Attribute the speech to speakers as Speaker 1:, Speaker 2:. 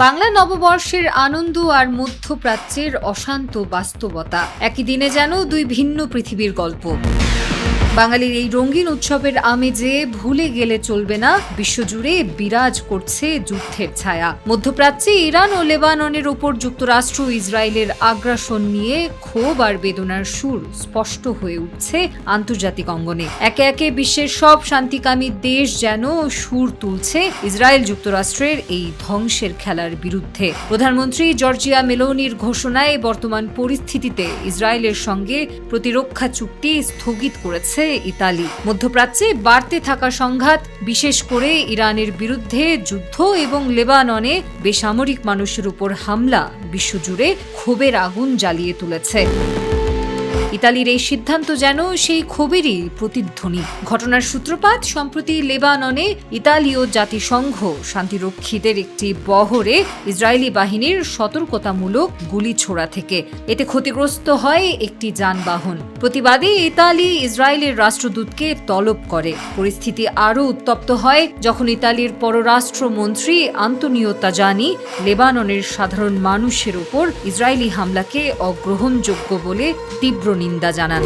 Speaker 1: বাংলা নববর্ষের আনন্দ আর মধ্যপ্রাচ্যের অশান্ত বাস্তবতা একই দিনে যেন দুই ভিন্ন পৃথিবীর গল্প। বাঙালির এই রঙিন উৎসবের আমেজে ভুলে গেলে চলবে না, বিশ্বজুড়ে বিরাজ করছে যুদ্ধের ছায়া। মধ্যপ্রাচ্যে ইরান ও লেবাননের ওপর যুক্তরাষ্ট্র ইসরায়েলের আগ্রাসন নিয়ে ক্ষোভ আর বেদনার সুর স্পষ্ট হয়ে উঠছে আন্তর্জাতিক অঙ্গনে। একে একে বিশ্বের সব শান্তিকামী দেশ যেন সুর তুলছে ইসরায়েল যুক্তরাষ্ট্রের এই ধ্বংসের খেলার বিরুদ্ধে। প্রধানমন্ত্রী জর্জিয়া মেলোনির ঘোষণায় বর্তমান পরিস্থিতিতে ইসরায়েলের সঙ্গে প্রতিরক্ষা চুক্তি স্থগিত করেছে ইতালি। মধ্যপ্রাচ্যে বাড়তে থাকা সংঘাত, বিশেষ করে ইরানের বিরুদ্ধে যুদ্ধ এবং লেবাননে বেসামরিক মানুষের উপর হামলা বিশ্বজুড়ে ক্ষোভের আগুন জ্বালিয়ে তুলেছে। ইতালির এই সিদ্ধান্ত যেন সেই ক্ষোভেরই প্রতিধ্বনি। ঘটনার সূত্রপাত সম্প্রতি লেবাননে ইতালীয় জাতিসংঘ শান্তিরক্ষীদের একটি বহরে ইসরায়েলি বাহিনীর সতর্কতামূলক গুলি ছোড়া থেকে। এতে ক্ষতিগ্রস্ত হয় একটি যানবাহন। প্রতিবাদে ইতালি ইসরায়েলের রাষ্ট্রদূতকে তলব করে। পরিস্থিতি আরও উত্তপ্ত হয় যখন ইতালির পররাষ্ট্রমন্ত্রী আন্তোনিও তাজানি লেবাননের সাধারণ মানুষের উপর ইসরায়েলি হামলাকে অগ্রহণযোগ্য বলে তীব্র নিন্দা জানান।